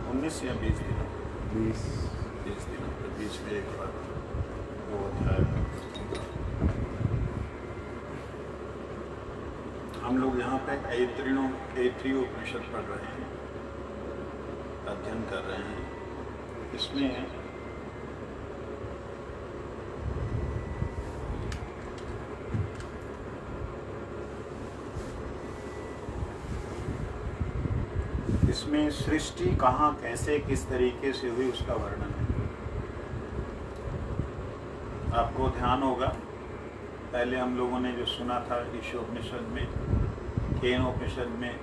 19 या 20 दिनों 20 20 दिनों के बीच में एक बार 2 अध्याय। हम लोग यहाँ पे ऐत्रेय उपनिषद पढ़ रहे हैं, अध्ययन कर रहे हैं। इसमें सृष्टि कहाँ, कैसे, किस तरीके से हुई उसका वर्णन है। आपको ध्यान होगा, पहले हम लोगों ने जो सुना था ईशोपनिषद में, केनोपनिषद में,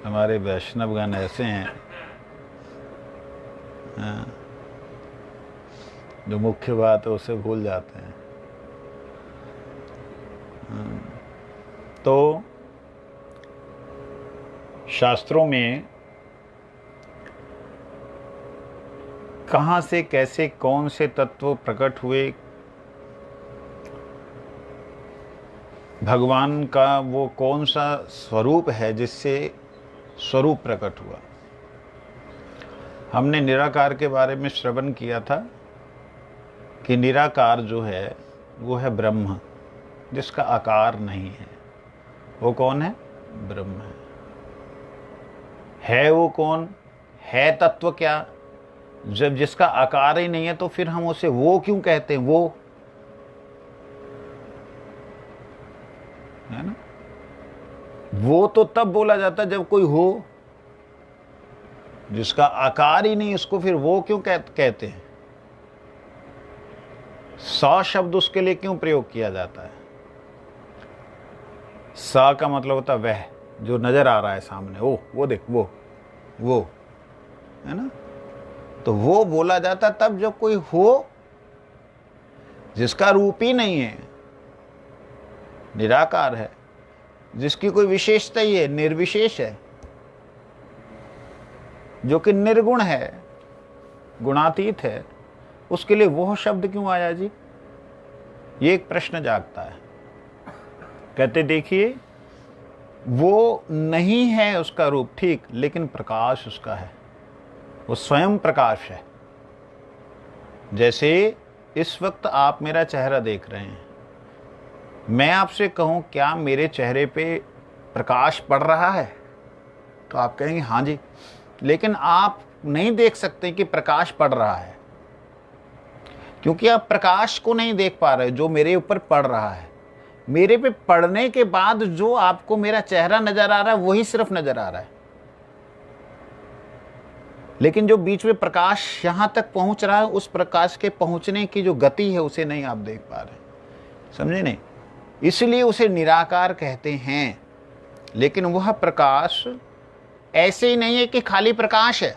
हमारे वैष्णवगण ऐसे हैं जो मुख्य बात है उसे भूल जाते हैं। तो शास्त्रों में कहाँ से, कैसे, कौन से तत्व प्रकट हुए, भगवान का वो कौन सा स्वरूप है जिससे स्वरूप प्रकट हुआ। हमने निराकार के बारे में श्रवण किया था कि निराकार जो है वो है ब्रह्म, जिसका आकार नहीं है। वो कौन है? ब्रह्म है वो कौन है? तत्व क्या? जब जिसका आकार ही नहीं है तो फिर हम उसे वो क्यों कहते हैं? वो है ना, वो तो तब बोला जाता है जब कोई हो। जिसका आकार ही नहीं उसको फिर वो क्यों कहते हैं? सा शब्द उसके लिए क्यों प्रयोग किया जाता है? सा का मतलब होता है वह जो नजर आ रहा है सामने। वो देख, वो है ना। तो वो बोला जाता तब जब कोई हो जिसका रूप ही नहीं है, निराकार है, जिसकी कोई विशेषता ही है, निर्विशेष है, जो कि निर्गुण है, गुणातीत है, उसके लिए वह शब्द क्यों आया जी? ये एक प्रश्न जागता है। कहते देखिए, वो नहीं है उसका रूप, ठीक, लेकिन प्रकाश उसका है, वो स्वयं प्रकाश है। जैसे इस वक्त आप मेरा चेहरा देख रहे हैं, मैं आपसे कहूं क्या मेरे चेहरे पे प्रकाश पड़ रहा है? तो आप कहेंगे हाँ जी, लेकिन आप नहीं देख सकते कि प्रकाश पड़ रहा है, क्योंकि आप प्रकाश को नहीं देख पा रहे जो मेरे ऊपर पड़ रहा है। मेरे पे पड़ने के बाद जो आपको मेरा चेहरा नजर आ रहा है वही सिर्फ नजर आ रहा है, लेकिन जो बीच में प्रकाश यहां तक पहुंच रहा है, उस प्रकाश के पहुंचने की जो गति है उसे नहीं आप देख पा रहे। समझे नहीं? इसलिए उसे निराकार कहते हैं। लेकिन वह प्रकाश ऐसे ही नहीं है कि खाली प्रकाश है।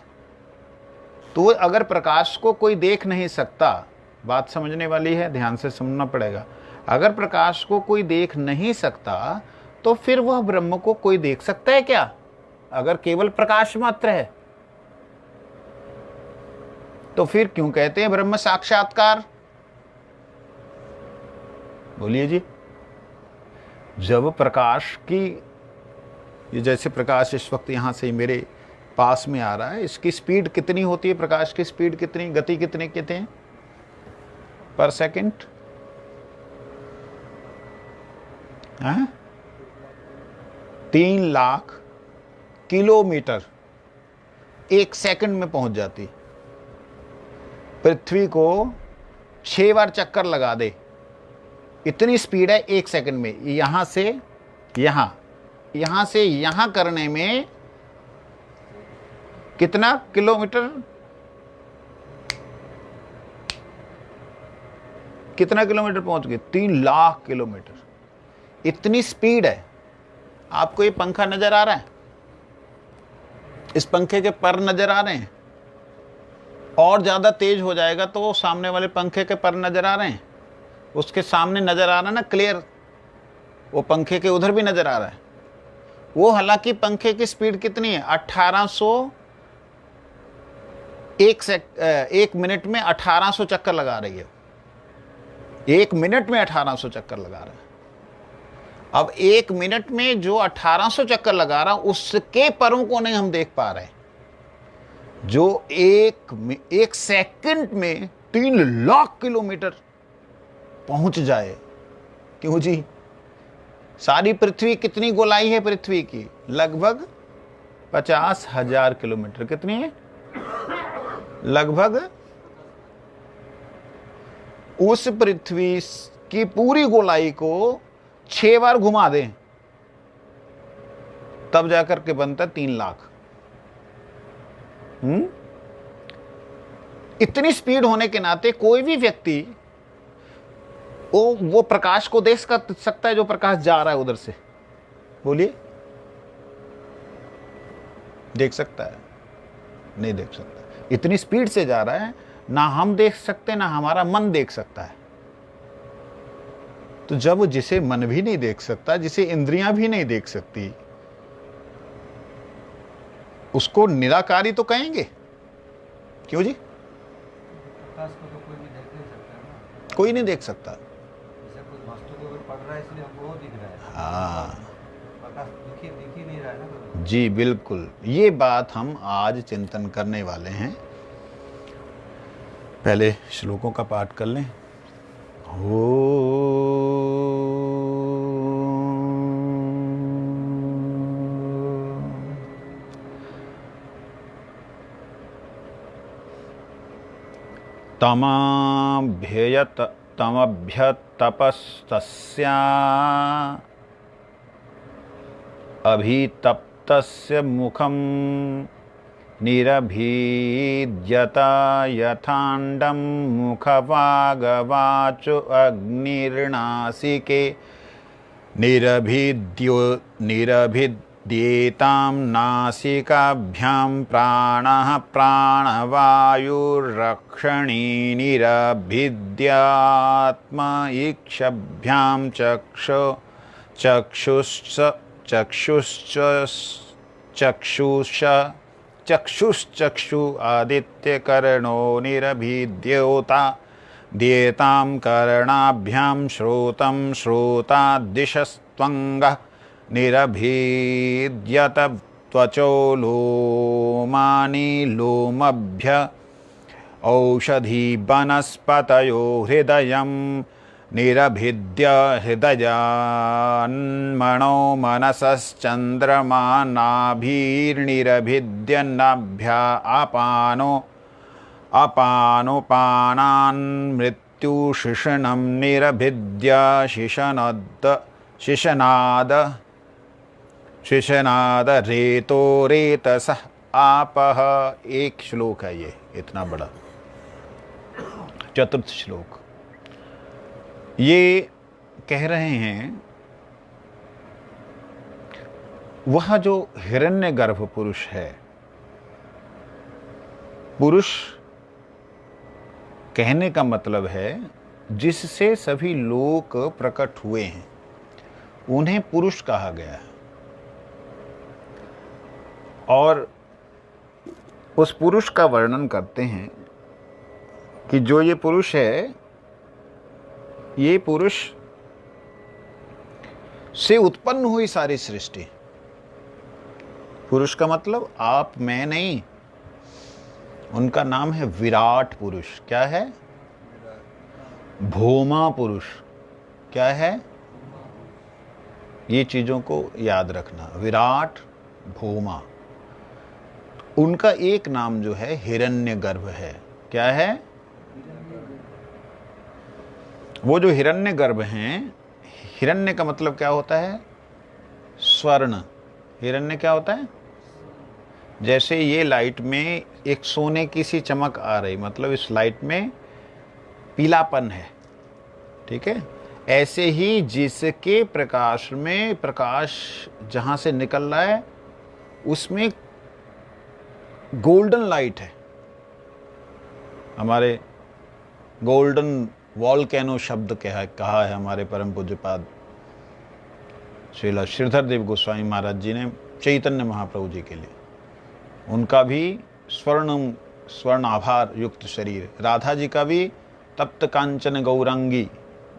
तो अगर प्रकाश को कोई देख नहीं सकता, बात समझने वाली है, ध्यान से सुनना पड़ेगा। अगर प्रकाश को कोई देख नहीं सकता तो फिर वह ब्रह्म को कोई देख सकता है क्या? अगर केवल प्रकाश मात्र है तो फिर क्यों कहते हैं ब्रह्म साक्षात्कार? बोलिए जी। जब प्रकाश की, ये जैसे प्रकाश इस वक्त यहां से मेरे पास में आ रहा है, इसकी स्पीड कितनी होती है? प्रकाश की स्पीड कितनी, गति कितने कहते हैं पर सेकंड? 3 लाख किलोमीटर एक सेकंड में पहुंच जाती। पृथ्वी को 6 बार चक्कर लगा दे, इतनी स्पीड है एक सेकंड में। यहां से यहां, यहां से यहां करने में कितना किलोमीटर, कितना किलोमीटर पहुंच गए? 3 लाख किलोमीटर। इतनी स्पीड है। आपको ये पंखा नजर आ रहा है? इस पंखे के पर नजर आ रहे हैं? और ज्यादा तेज हो जाएगा तो सामने वाले पंखे के पर नजर आ रहे हैं? उसके सामने नजर आ रहा है ना क्लियर, वो पंखे के उधर भी नजर आ रहा है। वो हालांकि पंखे की स्पीड कितनी है? 1800 एक मिनट में 1800 चक्कर लगा रही है। 1 मिनट में 1800 चक्कर लगा रहा है। अब 1 मिनट में जो 1800 चक्कर लगा रहा, उसके परों को नहीं हम देख पा रहे। जो एक सेकंड में 3 लाख किलोमीटर पहुंच जाए। क्यों जी? सारी पृथ्वी कितनी गोलाई है पृथ्वी की? लगभग 50,000 किलोमीटर। कितनी है? लगभग। उस पृथ्वी की पूरी गोलाई को 6 बार घुमा दें, तब जाकर के बनता 3 लाख। इतनी स्पीड होने के नाते कोई भी व्यक्ति वो प्रकाश को देख सकता है जो प्रकाश जा रहा है उधर से? बोलिए, देख सकता है? नहीं देख सकता। इतनी स्पीड से जा रहा है, ना हम देख सकते ना हमारा मन देख सकता है। तो जब जिसे मन भी नहीं देख सकता, जिसे इंद्रियां भी नहीं देख सकती, उसको निराकारी तो कहेंगे। क्यों जी? प्रकाश को तो कोई भी देख नहीं सकता है ना। कोई नहीं देख सकता। जैसे कोई वस्तु को अगर पढ़ रहा है इसलिए हमको वो दिख रहा है। हाँ प्रकाश दिख ही नहीं रहा है ना। जी बिल्कुल, ये बात हम आज चिंतन करने वाले हैं। पहले श्लोकों का पाठ कर लें। हो तमभ्य तपस्तस्या अभितप्तस्य मुखं निरभीद्यत यथांडं मुखवागवाचो अग्निर्नासिके निरभिद्येतां नासिकाभ्यां प्राणः प्राणवायुर्रक्षणी निरभिद्यात्म इक्षभ्यां चक्षुश्चक्षु आदित्यकर्णो निरभिद्योता द्येतां कर्णाभ्यां श्रोतं श्रोतादिशस्त्वङ्गः निरभिद्यत त्वचो लोमानि लोमभ्य औषधी वनस्पतयो हृदयं निरभिद्य हृदयान्मनो मनसश्चन्द्रमा नाभिर्निरभिद्य नाभ्या अपानोपानान् मृत्युशिशनं निरभिद्य शिशनाद रेतो रेतसः आपः। एक श्लोक है ये, इतना बड़ा, चतुर्थ श्लोक। ये कह रहे हैं वह जो हिरण्यगर्भ पुरुष है, पुरुष कहने का मतलब है जिससे सभी लोक प्रकट हुए हैं, उन्हें पुरुष कहा गया है। और उस पुरुष का वर्णन करते हैं कि जो ये पुरुष है, ये पुरुष से उत्पन्न हुई सारी सृष्टि। पुरुष का मतलब आप मैं नहीं, उनका नाम है विराट पुरुष। क्या है? भौमा पुरुष। क्या है? ये चीजों को याद रखना, विराट, भौमा। उनका एक नाम जो है हिरण्यगर्भ है। क्या है? वो जो हिरण्यगर्भ हैं, हिरण्य का मतलब क्या होता है? स्वर्ण। हिरण्य क्या होता है? जैसे ये लाइट में एक सोने की सी चमक आ रही, मतलब इस लाइट में पीलापन है, ठीक है। ऐसे ही जिसके प्रकाश में प्रकाश जहां से निकल रहा है उसमें गोल्डन लाइट है। हमारे गोल्डन वॉल्केनो शब्द कहा है हमारे परम पूज्यपाद श्रील श्रीधर देव गोस्वामी महाराज जी ने चैतन्य महाप्रभु जी के लिए। उनका भी स्वर्ण स्वर्णाभार युक्त शरीर। राधा जी का भी तप्त कांचन गौरंगी,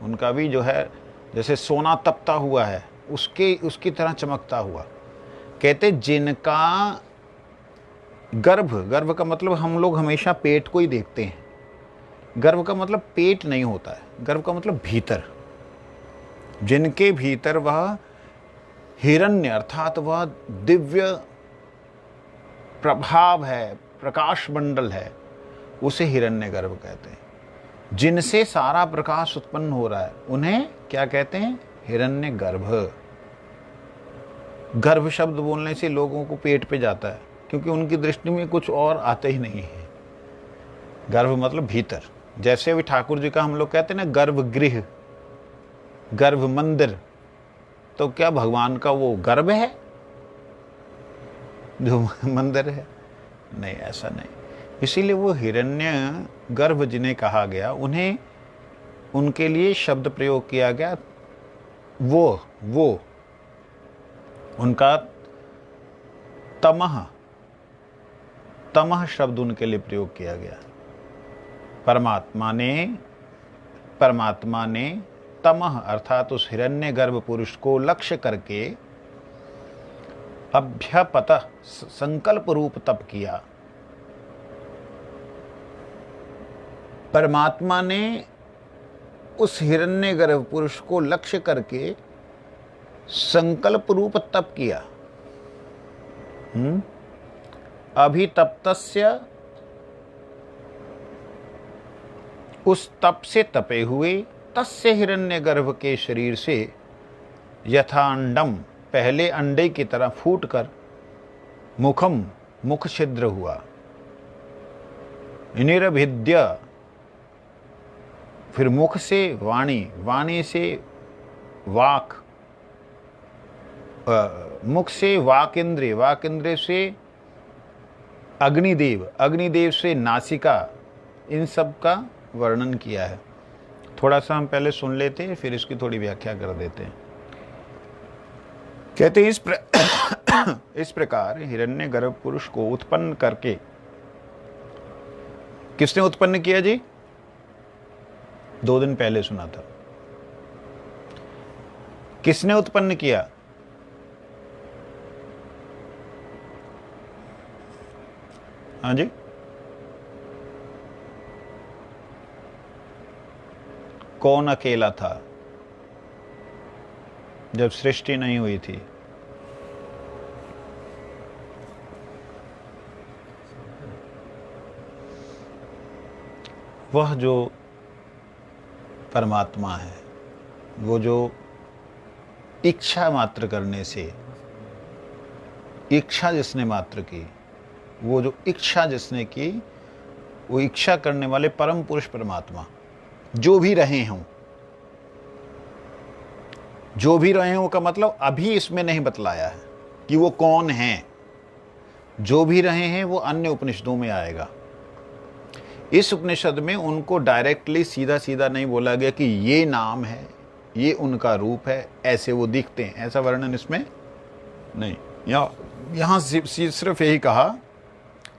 उनका भी जो है जैसे सोना तपता हुआ है उसकी तरह चमकता हुआ। कहते जिनका गर्भ, गर्भ का मतलब हम लोग हमेशा पेट को ही देखते हैं। गर्भ का मतलब पेट नहीं होता है, गर्भ का मतलब भीतर। जिनके भीतर वह हिरण्य अर्थात वह दिव्य प्रभाव है, प्रकाश मंडल है, उसे हिरण्य गर्भ कहते हैं। जिनसे सारा प्रकाश उत्पन्न हो रहा है उन्हें क्या कहते हैं? हिरण्य गर्भ। गर्भ शब्द बोलने से लोगों को पेट पे जाता है, क्योंकि उनकी दृष्टि में कुछ और आता ही नहीं है। गर्भ मतलब भीतर। जैसे अभी ठाकुर जी का हम लोग कहते हैं ना गर्भगृह, गर्भ मंदिर, तो क्या भगवान का वो गर्भ है जो मंदिर है? नहीं, ऐसा नहीं। इसीलिए वो हिरण्य गर्भ जिन्हें कहा गया, उन्हें उनके लिए शब्द प्रयोग किया गया। वो उनका तमह शब्द उनके लिए प्रयोग किया गया। परमात्मा ने तमह अर्थात उस हिरण्य गर्भ पुरुष को लक्ष्य करके अभ्यपत संकल्प रूप तप किया। परमात्मा ने उस हिरण्य गर्भ पुरुष को लक्ष्य करके संकल्प रूप तप किया। अभितप्तस्य, उस तप से तपे हुए, तस्य हिरण्य गर्भ के शरीर से यथा अंडम, पहले अंडे की तरह फूटकर, मुख छिद्र हुआ, निरभिद्य, फिर मुख से वाणी, वाणी से वाक, मुख से वाक इंद्रिय, वाक इंद्रिय से अग्निदेव, अग्निदेव से नासिका, इन सब का वर्णन किया है। थोड़ा सा हम पहले सुन लेते हैं, फिर इसकी थोड़ी व्याख्या कर देते हैं। कहते हैं इस प्रकार हिरण्य गर्भ पुरुष को उत्पन्न करके, किसने उत्पन्न किया जी? 2 दिन पहले सुना था। किसने उत्पन्न किया? हाँ जी, कौन अकेला था जब सृष्टि नहीं हुई थी? वह जो परमात्मा है, वो जो इच्छा मात्र करने से, इच्छा जिसने मात्र की, वो जो इच्छा जिसने की, वो इच्छा करने वाले परम पुरुष परमात्मा जो भी रहे हों, जो भी रहे हों का मतलब अभी इसमें नहीं बतलाया है कि वो कौन हैं। जो भी रहे हैं वो अन्य उपनिषदों में आएगा। इस उपनिषद में उनको डायरेक्टली सीधा सीधा नहीं बोला गया कि ये नाम है, ये उनका रूप है, ऐसे वो दिखते हैं, ऐसा वर्णन इसमें नहीं। यहाँ सिर्फ यही कहा,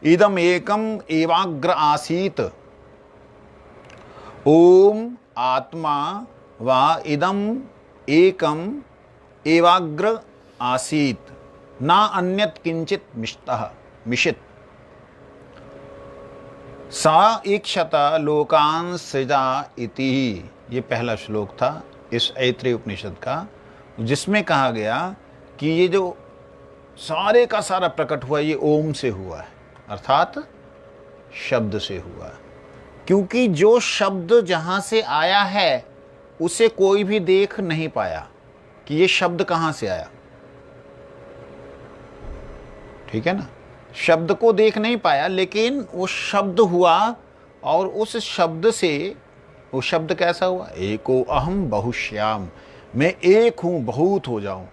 इदम एकम एवाग्र आसीत, ओम आत्मा वा इदम एकम एवाग्र आसीत, ना अन्यत किंचित मिशित, सा इक्षता लोकान सृजा इति। ये पहला श्लोक था इस ऐत्रेय उपनिषद का, जिसमें कहा गया कि ये जो सारे का सारा प्रकट हुआ ये ओम से हुआ है, अर्थात शब्द से हुआ है। क्योंकि जो शब्द जहां से आया है उसे कोई भी देख नहीं पाया कि ये शब्द कहां से आया, ठीक है ना। शब्द को देख नहीं पाया, लेकिन वो शब्द हुआ, और उस शब्द से वो शब्द कैसा हुआ? एको अहम बहुश्याम, मैं एक हूं बहुत हो जाऊं।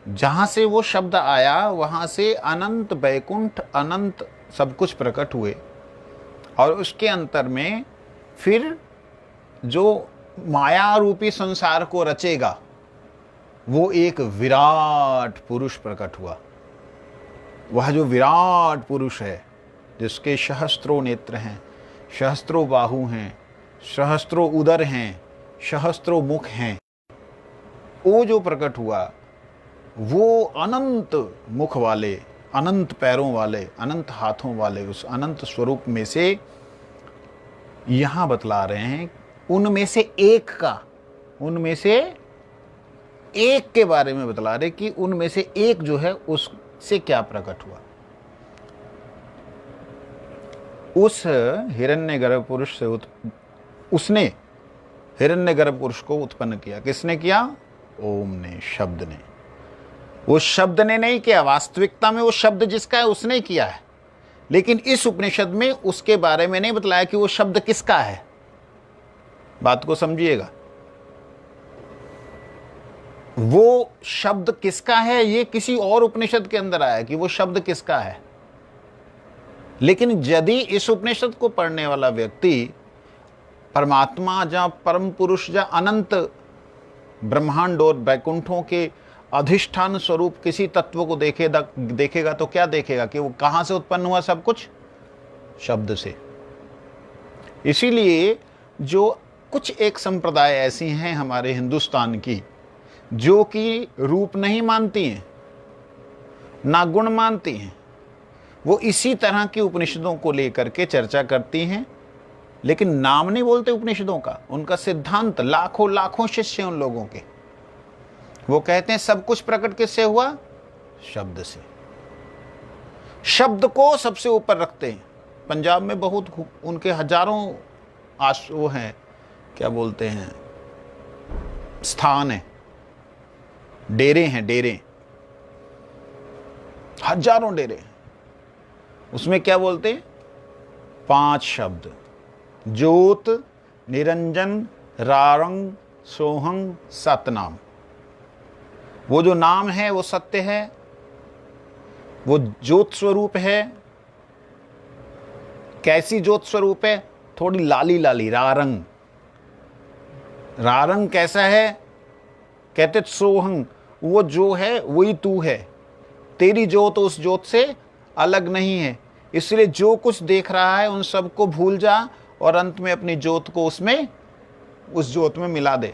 जहां से वो शब्द आया वहां से अनंत बैकुंठ, अनंत सब कुछ प्रकट हुए, और उसके अंतर में फिर जो माया रूपी संसार को रचेगा वो एक विराट पुरुष प्रकट हुआ। वह जो विराट पुरुष है जिसके सहस्त्रों नेत्र हैं, सहस्त्रों बाहु हैं, सहस्त्रों उदर हैं, सहस्त्रों मुख हैं, वो जो प्रकट हुआ वो अनंत मुख वाले, अनंत पैरों वाले, अनंत हाथों वाले उस अनंत स्वरूप में से यहां बतला रहे हैं उनमें से एक का, उनमें से एक के बारे में बतला रहे कि उनमें से एक जो है उससे क्या प्रकट हुआ। उस हिरण्यगर्भ पुरुष से उसने हिरण्यगर्भ पुरुष को उत्पन्न किया। किसने किया? ओम ने, शब्द ने। उस शब्द ने नहीं किया, वास्तविकता में वो शब्द जिसका है उसने किया है, लेकिन इस उपनिषद में उसके बारे में नहीं बतलाया कि वो शब्द किसका है। बात को समझिएगा, वो शब्द किसका है ये किसी और उपनिषद के अंदर आया कि वो शब्द किसका है। लेकिन यदि इस उपनिषद को पढ़ने वाला व्यक्ति परमात्मा या परम पुरुष या अनंत ब्रह्मांड और वैकुंठों के अधिष्ठान स्वरूप किसी तत्व को देखेगा तो क्या देखेगा कि वो कहां से उत्पन्न हुआ? सब कुछ शब्द से। इसीलिए जो कुछ एक संप्रदाय ऐसी हैं हमारे हिंदुस्तान की जो कि रूप नहीं मानती हैं, ना गुण मानती हैं, वो इसी तरह की उपनिषदों को लेकर के चर्चा करती हैं, लेकिन नाम नहीं बोलते उपनिषदों का। उनका सिद्धांत, लाखों लाखों शिष्य उन लोगों के, वो कहते हैं सब कुछ प्रकट किससे हुआ? शब्द से। शब्द को सबसे ऊपर रखते हैं। पंजाब में बहुत उनके हजारों वो हैं, क्या बोलते हैं, स्थान है, डेरे हैं, डेरे, हजारों डेरे। उसमें क्या बोलते हैं? 5 शब्द, ज्योत, निरंजन, रारंग, सोहंग, सतनाम। वो जो नाम है वो सत्य है, वो ज्योत स्वरूप है। कैसी ज्योत स्वरूप है? थोड़ी लाली लाली, रारंग। रारंग कैसा है? कहते सोहंग, वो जो है वही तू है, तेरी ज्योत उस ज्योत से अलग नहीं है। इसलिए जो कुछ देख रहा है उन सबको भूल जा और अंत में अपनी ज्योत को उसमें, उस ज्योत में मिला दे।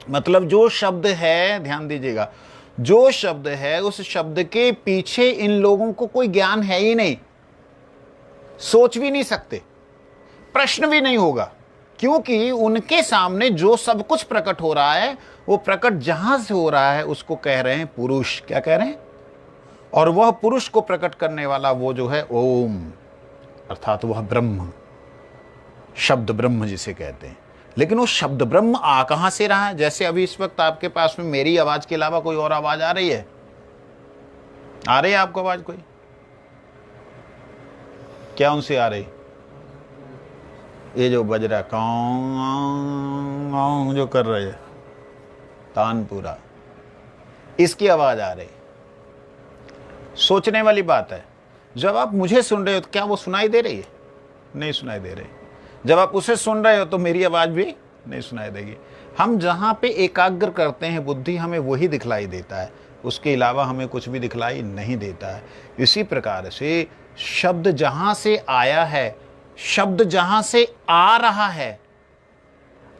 मतलब जो शब्द है, ध्यान दीजिएगा, जो शब्द है उस शब्द के पीछे इन लोगों को कोई ज्ञान है ही नहीं, सोच भी नहीं सकते, प्रश्न भी नहीं होगा, क्योंकि उनके सामने जो सब कुछ प्रकट हो रहा है वो प्रकट जहां से हो रहा है उसको कह रहे हैं पुरुष। क्या कह रहे हैं? और वह पुरुष को प्रकट करने वाला वो जो है ओम, अर्थात वह ब्रह्म, शब्द ब्रह्म जिसे कहते हैं। लेकिन वो शब्द ब्रह्म आ कहां से रहा है? जैसे अभी इस वक्त आपके पास में मेरी आवाज के अलावा कोई और आवाज आ रही है? आ रही है आपको आवाज कोई? क्या उनसे आ रही? ये जो बज रहा काऊ जो कर रहे हैं तानपुरा, इसकी आवाज आ रही। सोचने वाली बात है, जब आप मुझे सुन रहे हो तो क्या वो सुनाई दे रही है? नहीं सुनाई दे रही। जब आप उसे सुन रहे हो तो मेरी आवाज भी नहीं सुनाई देगी। हम जहां पे एकाग्र करते हैं बुद्धि, हमें वही दिखलाई देता है, उसके अलावा हमें कुछ भी दिखलाई नहीं देता है। इसी प्रकार से शब्द जहां से आया है, शब्द जहां से आ रहा है,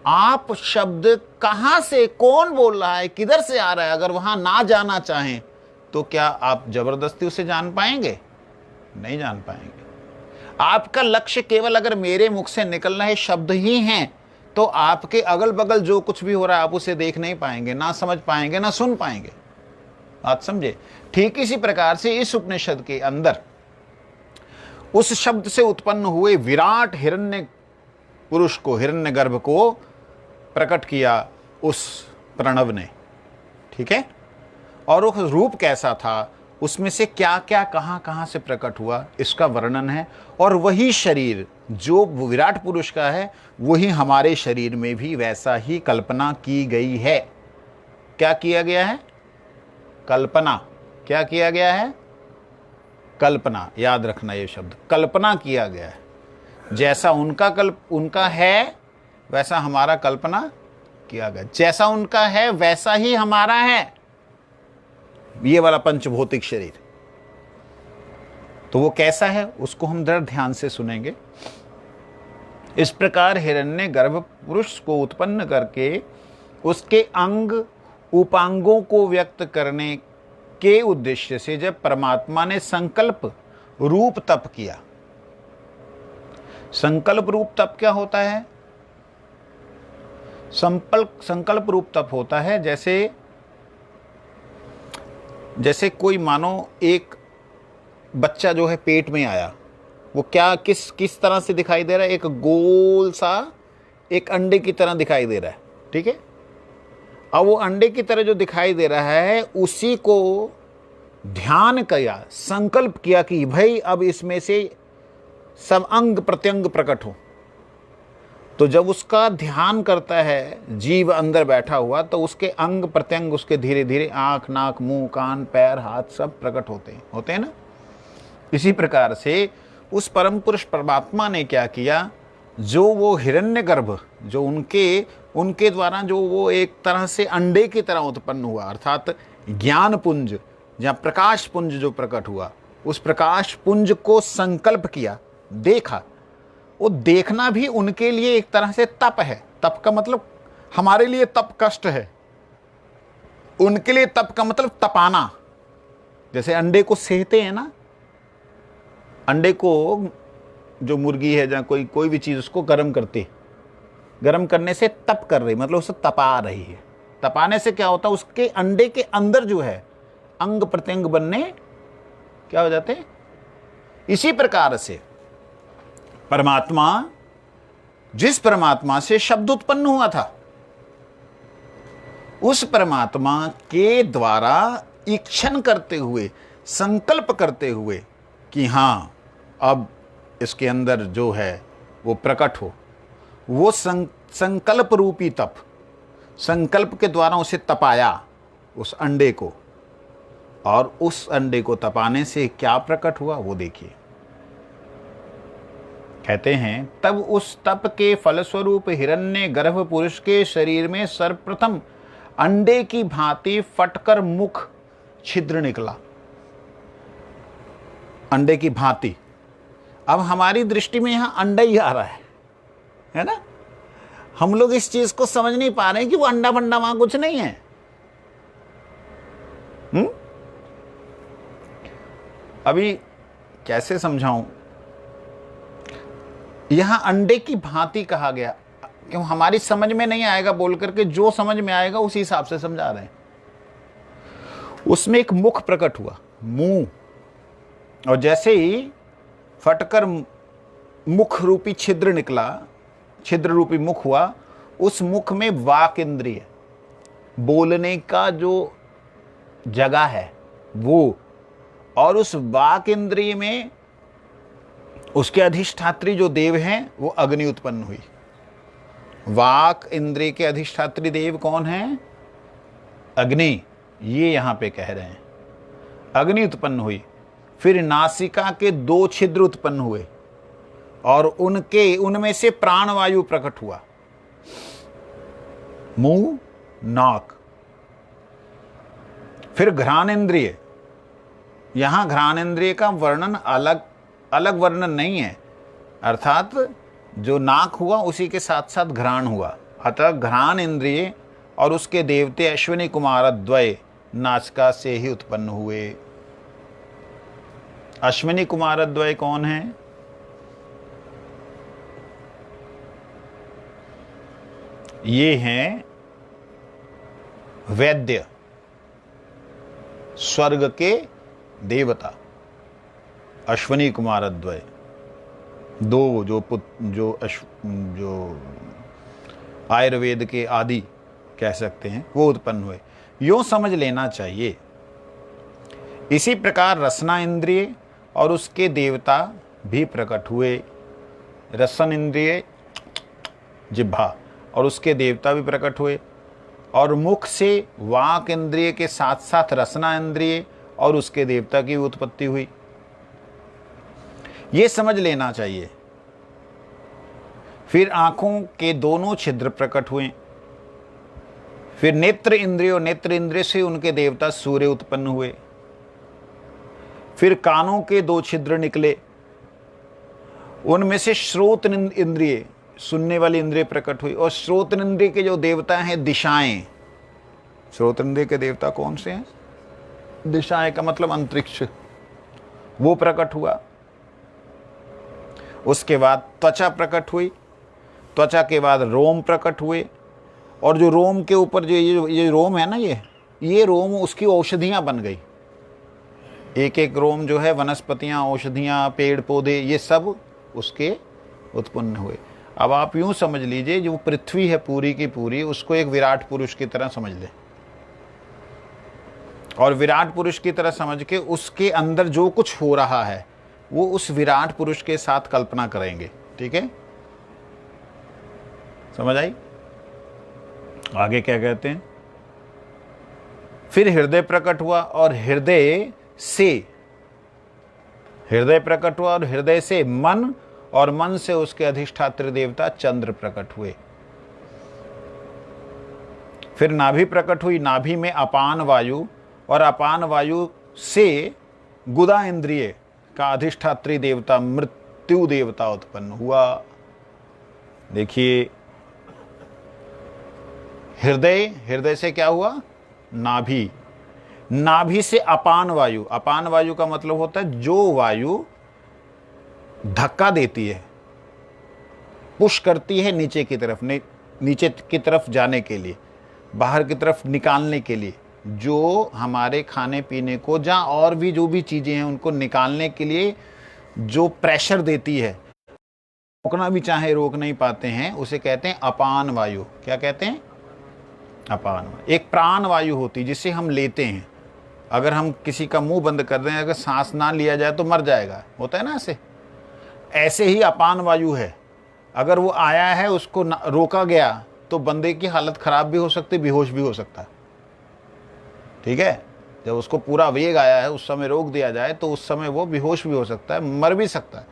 आप शब्द कहां से, कौन बोल रहा है, किधर से आ रहा है, अगर वहां ना जाना चाहें तो क्या आप जबरदस्ती उसे जान पाएंगे? नहीं जान पाएंगे। आपका लक्ष्य केवल अगर मेरे मुख से निकल रहे शब्द ही हैं तो आपके अगल बगल जो कुछ भी हो रहा है आप उसे देख नहीं पाएंगे, ना समझ पाएंगे, ना सुन पाएंगे। बात समझे? ठीक इसी प्रकार से इस उपनिषद के अंदर उस शब्द से उत्पन्न हुए विराट हिरण्य पुरुष को, हिरण्यगर्भ को प्रकट किया उस प्रणव ने। ठीक है? और वो रूप कैसा था, उसमें से क्या क्या कहां कहां से प्रकट हुआ, इसका वर्णन है। और वही शरीर जो विराट पुरुष का है वही हमारे शरीर में भी वैसा ही कल्पना की गई है। क्या किया गया है? कल्पना। क्या किया गया है? कल्पना। याद रखना ये शब्द, कल्पना किया गया है। जैसा उनका है वैसा हमारा कल्पना किया गया। जैसा उनका है वैसा ही हमारा है ये वाला पंचभौतिक शरीर। तो वो कैसा है उसको हम जरा ध्यान से सुनेंगे। इस प्रकार हिरण्य गर्भ पुरुष को उत्पन्न करके उसके अंग उपांगों को व्यक्त करने के उद्देश्य से जब परमात्मा ने संकल्प रूप तप किया। संकल्प रूप तप क्या होता है? संकल्प रूप तप होता है जैसे कोई मानो एक बच्चा जो है पेट में आया, वो क्या किस तरह से दिखाई दे रहा है? एक गोल सा एक अंडे की तरह दिखाई दे रहा है, ठीक है। अब वो अंडे की तरह जो दिखाई दे रहा है उसी को ध्यान किया, संकल्प किया कि भाई अब इसमें से सब अंग प्रत्यंग प्रकट हो। तो जब उसका ध्यान करता है जीव अंदर बैठा हुआ, तो उसके अंग प्रत्यंग उसके धीरे धीरे आंख, नाक, मुंह, कान, पैर, हाथ सब प्रकट होते हैं ना। इसी प्रकार से उस परम पुरुष परमात्मा ने क्या किया, जो वो हिरण्यगर्भ जो उनके द्वारा जो वो एक तरह से अंडे की तरह उत्पन्न हुआ, अर्थात ज्ञान पुंज या प्रकाश पुंज जो प्रकट हुआ, उस प्रकाश पुंज को संकल्प किया, देखा। वो देखना भी उनके लिए एक तरह से तप है। तप का मतलब हमारे लिए तप कष्ट है, उनके लिए तप का मतलब तपाना। जैसे अंडे को सेहते हैं ना, अंडे को जो मुर्गी है या कोई भी चीज उसको गर्म करते, गर्म करने से तप कर रही, मतलब उसे तपा रही है। तपाने से क्या होता है, उसके अंडे के अंदर जो है अंग प्रत्यंग बनने क्या हो जाते हैं। इसी प्रकार से परमात्मा, जिस परमात्मा से शब्द उत्पन्न हुआ था, उस परमात्मा के द्वारा इच्छन करते हुए, संकल्प करते हुए कि हां अब इसके अंदर जो है वो प्रकट हो, वो संकल्प रूपी तप, संकल्प के द्वारा उसे तपाया उस अंडे को, और उस अंडे को तपाने से क्या प्रकट हुआ वो देखिए। कहते हैं तब उस तप के फलस्वरूप हिरण्य गर्भ पुरुष के शरीर में सर्वप्रथम अंडे की भांति फटकर मुख छिद्र निकला। अंडे की भांति, अब हमारी दृष्टि में यहां अंडा ही आ रहा है ना। हम लोग इस चीज को समझ नहीं पा रहे हैं कि वो अंडा बंडा वहां कुछ नहीं है। अभी कैसे समझाऊं, यहां अंडे की भांति कहा गया क्यों, हमारी समझ में नहीं आएगा बोल करके, जो समझ में आएगा उसी हिसाब से समझा रहे हैं। उसमें एक मुख प्रकट हुआ, मुंह, और जैसे ही फटकर मुख रूपी छिद्र निकला, छिद्र रूपी मुख हुआ, उस मुख में वाक इंद्रिय, बोलने का जो जगह है वो, और उस वाक इंद्रिय में उसके अधिष्ठात्री जो देव हैं वो अग्नि उत्पन्न हुई। वाक इंद्रिय के अधिष्ठात्री देव कौन है? अग्नि। ये यहां पे कह रहे हैं अग्नि उत्पन्न हुई। फिर नासिका के 2 छिद्र उत्पन्न हुए और उनमें से प्राणवायु प्रकट हुआ, मुंह, नाक। फिर घ्राण इंद्रिय, यहां घ्राण इंद्रिय का वर्णन अलग वर्णन नहीं है, अर्थात जो नाक हुआ उसी के साथ साथ घ्राण हुआ। अतः घ्राण इंद्रिय और उसके देवते अश्विनी कुमार द्वय नासिका से ही उत्पन्न हुए। अश्विनी कुमार द्वय कौन है? ये हैं वैद्य, स्वर्ग के देवता, अश्विनी कुमार द्वय। 2 जो आयुर्वेद के आदि कह सकते हैं वो उत्पन्न हुए। यूं समझ लेना चाहिए। इसी प्रकार रसना इंद्रिय और उसके देवता भी प्रकट हुए। रसन इंद्रिय, जिह्वा, और उसके देवता भी प्रकट हुए। और मुख से वाक इंद्रिय के साथ साथ रसना इंद्रिय और उसके देवता की उत्पत्ति हुई। ये समझ लेना चाहिए। फिर आंखों के दोनों छिद्र प्रकट हुए। फिर नेत्र इंद्रिय और नेत्र इंद्रिय से उनके देवता सूर्य उत्पन्न हुए। फिर कानों के 2 छिद्र निकले, उनमें से श्रोत इंद्रिय, सुनने वाली इंद्रिय प्रकट हुई। और श्रोत इंद्रिय के जो देवता हैं दिशाएं, श्रोत इंद्रिय के देवता कौन से हैं? दिशाएं का मतलब अंतरिक्ष, वो प्रकट हुआ। उसके बाद त्वचा प्रकट हुई, त्वचा के बाद रोम प्रकट हुए, और जो रोम के ऊपर जो ये रोम है ना, ये रोम उसकी औषधियां बन गई। एक एक रोम जो है वनस्पतियां, औषधियां, पेड़ पौधे, ये सब उसके उत्पन्न हुए। अब आप यूं समझ लीजिए, जो पृथ्वी है पूरी की पूरी, उसको एक विराट पुरुष की तरह समझ ले, और विराट पुरुष की तरह समझ के उसके अंदर जो कुछ हो रहा है वो उस विराट पुरुष के साथ कल्पना करेंगे। ठीक है, समझ आई? आगे क्या कहते हैं? फिर हृदय प्रकट हुआ, और हृदय प्रकट हुआ, और हृदय से मन, और मन से उसके अधिष्ठात्री देवता चंद्र प्रकट हुए। फिर नाभि प्रकट हुई, नाभि में अपान वायु, और अपान वायु से गुदा इंद्रिय का अधिष्ठात्री देवता मृत्यु देवता उत्पन्न हुआ। देखिए, हृदय से क्या हुआ? नाभि, नाभि से अपान वायु, अपान वायु का मतलब होता है जो वायु धक्का देती है, पुश करती है नीचे की तरफ, नीचे की तरफ जाने के लिए, बाहर की तरफ निकालने के लिए, जो हमारे खाने पीने को, जहाँ और भी जो भी चीजें हैं उनको निकालने के लिए जो प्रेशर देती है, रोकना भी चाहे रोक नहीं पाते हैं, उसे कहते हैं अपान वायु। क्या कहते हैं? अपान वायु। एक प्राण वायु होती है जिसे हम लेते हैं। अगर हम किसी का मुंह बंद कर दें, अगर सांस ना लिया जाए तो मर जाएगा, होता है ना ऐसे ही अपान वायु है। अगर वो आया है, उसको रोका गया तो बंदे की हालत खराब भी हो सकती, बेहोश भी हो सकता है। ठीक है, जब उसको पूरा वेग आया है उस समय रोक दिया जाए तो उस समय वो बेहोश भी हो सकता है, मर भी सकता है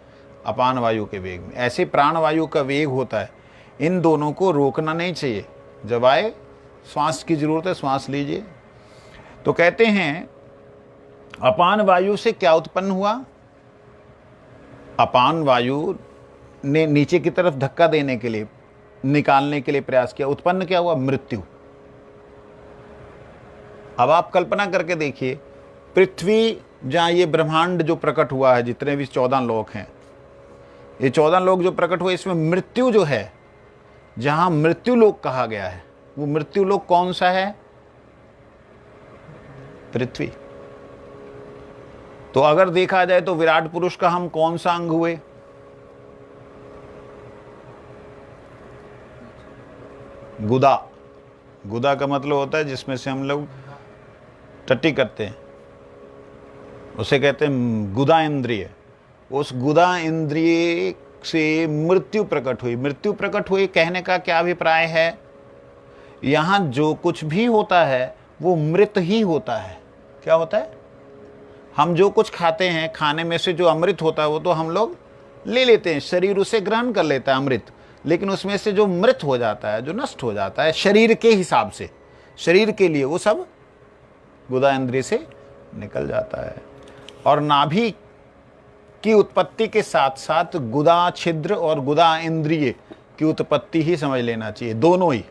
अपान वायु के वेग में। ऐसे प्राण वायु का वेग होता है, इन दोनों को रोकना नहीं चाहिए। जब आए श्वास की जरूरत है, श्वास लीजिए। तो कहते हैं अपान वायु से क्या उत्पन्न हुआ? अपान वायु ने नीचे की तरफ धक्का देने के लिए, निकालने के लिए प्रयास किया, उत्पन्न क्या हुआ? मृत्यु। अब आप कल्पना करके देखिए, पृथ्वी, जहां ये ब्रह्मांड जो प्रकट हुआ है, जितने भी 14 लोक हैं, ये 14 लोक जो प्रकट हुए, इसमें मृत्यु जो है, जहां मृत्यु लोक कहा गया है, वो मृत्यु लोक कौन सा है? पृथ्वी। तो अगर देखा जाए तो विराट पुरुष का हम कौन सा अंग हुए? गुदा। गुदा का मतलब होता है जिसमें से हम लोग टट्टी करते हैं, उसे कहते हैं गुदा इंद्रिय। उस गुदा इंद्रिय से मृत्यु प्रकट हुई। मृत्यु प्रकट हुई कहने का क्या अभिप्राय है? यहां जो कुछ भी होता है वो मृत ही होता है। क्या होता है? हम जो कुछ खाते हैं, खाने में से जो अमृत होता है वो तो हम लोग ले लेते हैं, शरीर उसे ग्रहण कर लेता है अमृत, लेकिन उसमें से जो मृत हो जाता है, जो नष्ट हो जाता है शरीर के हिसाब से, शरीर के लिए, वो सब गुदा इंद्रिय से निकल जाता है। और नाभि की उत्पत्ति के साथ साथ गुदा छिद्र और गुदा इंद्रिय की उत्पत्ति ही समझ लेना चाहिए। दोनों ही,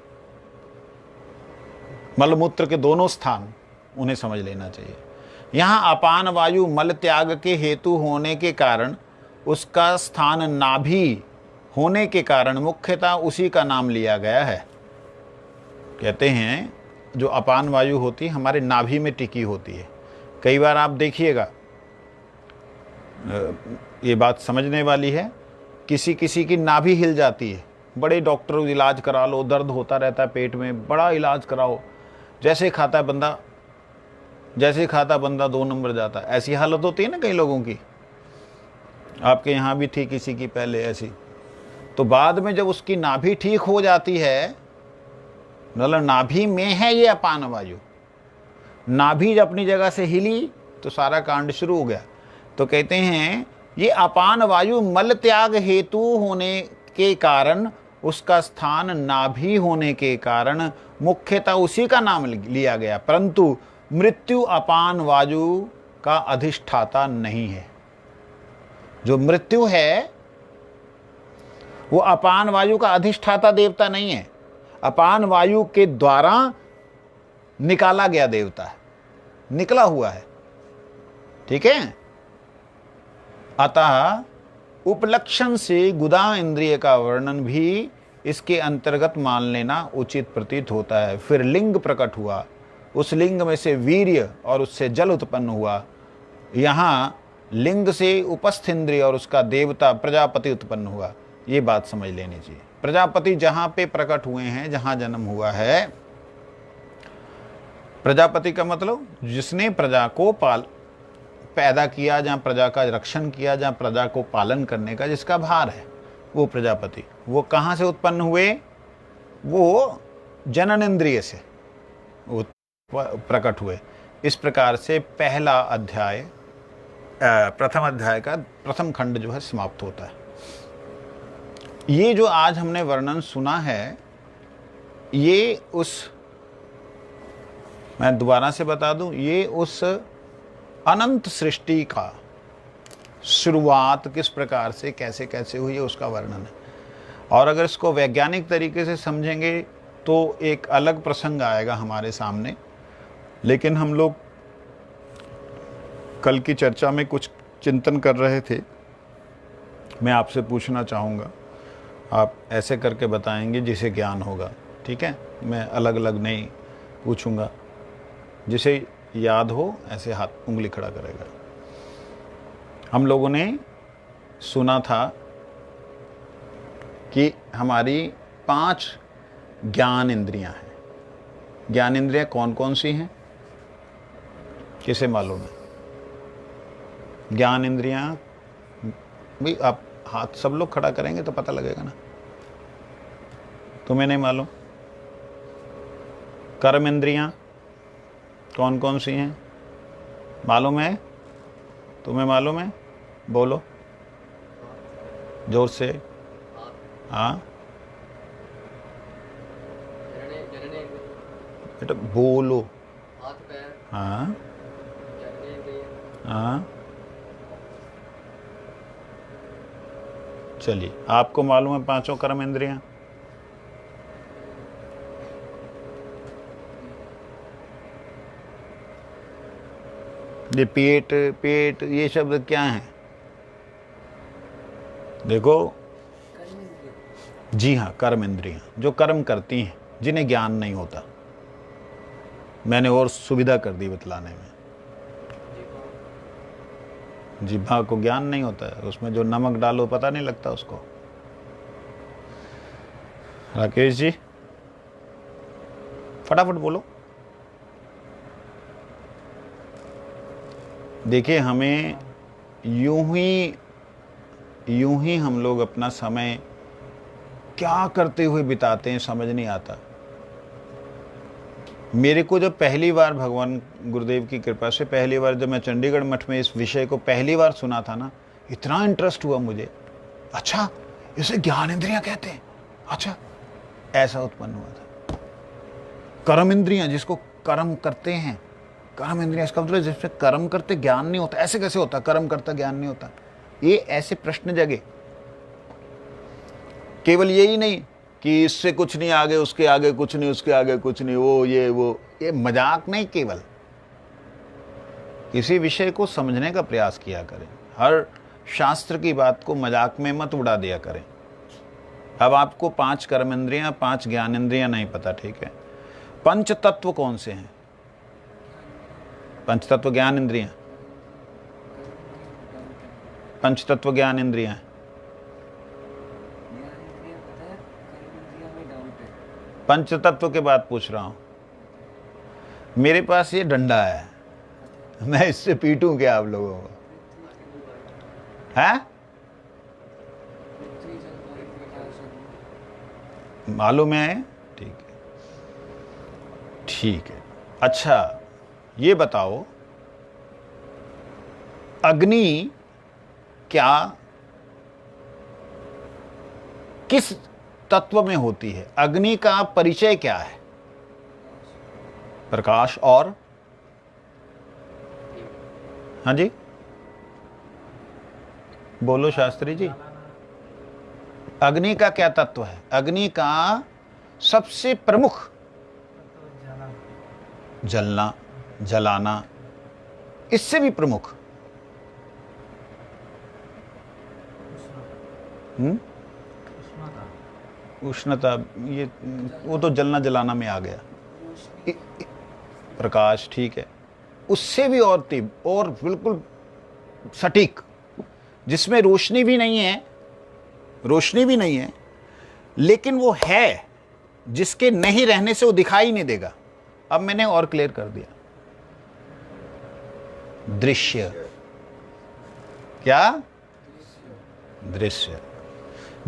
मलमूत्र के दोनों स्थान, उन्हें समझ लेना चाहिए। यहाँ अपान वायु मल त्याग के हेतु होने के कारण, उसका स्थान नाभि होने के कारण मुख्यतः उसी का नाम लिया गया है। कहते हैं जो अपान वायु होती है हमारे नाभि में टिकी होती है। कई बार आप देखिएगा, ये बात समझने वाली है, किसी किसी की नाभि हिल जाती है, बड़े डॉक्टर इलाज करा लो, दर्द होता रहता है पेट में, बड़ा इलाज कराओ, जैसे खाता बंदा 2 नंबर जाता है। ऐसी हालत होती है ना कई लोगों की, आपके यहाँ भी थी किसी की पहले ऐसी। तो बाद में जब उसकी नाभि ठीक हो जाती है, मतलब नाभि में है ये अपान वायु, नाभि जब अपनी जगह से हिली तो सारा कांड शुरू हो गया। तो कहते हैं ये अपान वायु मल त्याग हेतु होने के कारण, उसका स्थान नाभि होने के कारण मुख्यतः उसी का नाम लिया गया। परंतु मृत्यु अपान वायु का अधिष्ठाता नहीं है। जो मृत्यु है वो अपान वायु का अधिष्ठाता देवता नहीं है, अपान वायु के द्वारा निकाला गया देवता है, निकला हुआ है। ठीक है। अतः उपलक्षण से गुदा इंद्रिय का वर्णन भी इसके अंतर्गत मान लेना उचित प्रतीत होता है। फिर लिंग प्रकट हुआ, उस लिंग में से वीर्य और उससे जल उत्पन्न हुआ। यहाँ लिंग से उपस्थ इंद्रिय और उसका देवता प्रजापति उत्पन्न हुआ। ये बात समझ लेनी चाहिए। प्रजापति जहाँ पे प्रकट हुए हैं, जहाँ जन्म हुआ है, प्रजापति का मतलब जिसने प्रजा को पैदा किया, जहाँ प्रजा का रक्षण किया, जहाँ प्रजा को पालन करने का जिसका भार है, वो प्रजापति। वो कहाँ से उत्पन्न हुए? वो जनन इंद्रिय से वो प्रकट हुए। इस प्रकार से पहला अध्याय, प्रथम अध्याय का प्रथम खंड जो है समाप्त होता है। ये जो आज हमने वर्णन सुना है, ये मैं दोबारा से बता दूं, ये उस अनंत सृष्टि का शुरुआत किस प्रकार से कैसे कैसे हुई है उसका वर्णन है। और अगर इसको वैज्ञानिक तरीके से समझेंगे तो एक अलग प्रसंग आएगा हमारे सामने। लेकिन हम लोग कल की चर्चा में कुछ चिंतन कर रहे थे। मैं आपसे पूछना चाहूँगा, आप ऐसे करके बताएंगे जिसे ज्ञान होगा। ठीक है, मैं अलग अलग नहीं पूछूंगा, जिसे याद हो ऐसे हाथ उंगली खड़ा करेगा। हम लोगों ने सुना था कि हमारी 5 ज्ञान इंद्रियां हैं। ज्ञान इंद्रियां कौन कौन सी हैं, किसे मालूम है? ज्ञान इंद्रियां भी आप हाथ सब लोग खड़ा करेंगे तो पता लगेगा ना। तुम्हें नहीं मालूम? कर्म इंद्रियां कौन कौन सी हैं, मालूम है? तुम्हें मालूम है? बोलो जोर से। हाँ बेटा बोलो। हाँ हाँ, चलिए, आपको मालूम है 5 कर्म इंद्रियां? ये पेट ये शब्द क्या है? देखो, जी हाँ, कर्म इंद्रियां जो कर्म करती हैं, जिन्हें ज्ञान नहीं होता। मैंने और सुविधा कर दी बतलाने में। जिह्वा को ज्ञान नहीं होता है, उसमें जो नमक डालो पता नहीं लगता उसको। राकेश जी फटाफट बोलो। देखिए, हमें यूं ही हम लोग अपना समय क्या करते हुए बिताते हैं समझ नहीं आता। मेरे को जब पहली बार भगवान गुरुदेव की कृपा से पहली बार जब मैं चंडीगढ़ मठ में इस विषय को पहली बार सुना था ना, इतना इंटरेस्ट हुआ मुझे। अच्छा, इसे ज्ञान इंद्रियां कहते हैं? अच्छा, ऐसा उत्पन्न हुआ था। कर्म इंद्रियां जिसको कर्म करते हैं, कर्म इंद्रियां, इसका मतलब जिससे कर्म करते ज्ञान नहीं होता। ऐसे कैसे होता कर्म करता ज्ञान नहीं होता? ये ऐसे प्रश्न जगे। केवल यही नहीं कि इससे कुछ नहीं, आगे उसके आगे कुछ नहीं, उसके आगे कुछ नहीं, ये मजाक नहीं। केवल किसी विषय को समझने का प्रयास किया करें। हर शास्त्र की बात को मजाक में मत उड़ा दिया करें। अब आपको 5 कर्म इंद्रियां, 5 ज्ञान इंद्रियां नहीं पता, ठीक है। पंच तत्व कौन से हैं? पंच तत्व ज्ञान इंद्रियां, पंच तत्व ज्ञान इंद्रियां। पंच तत्व के बात पूछ रहा हूं। मेरे पास ये डंडा है, मैं इससे पीटूं क्या आप लोगों को? है मालूम है? ठीक है, ठीक है। अच्छा, ये बताओ, अग्नि क्या किस तत्व में होती है? अग्नि का परिचय क्या है? प्रकाश और हाँ जी, बोलो शास्त्री जी। अग्नि का क्या तत्व है? अग्नि का सबसे प्रमुख जलना, जलाना, इससे भी प्रमुख उष्णता। ये वो तो जलना जलाना में आ गया। प्रकाश, ठीक है। उससे भी और तीव्र और बिल्कुल सटीक, जिसमें रोशनी भी नहीं है, रोशनी भी नहीं है, लेकिन वो है, जिसके नहीं रहने से वो दिखाई नहीं देगा। अब मैंने और क्लियर कर दिया। दृश्य, क्या? दृश्य।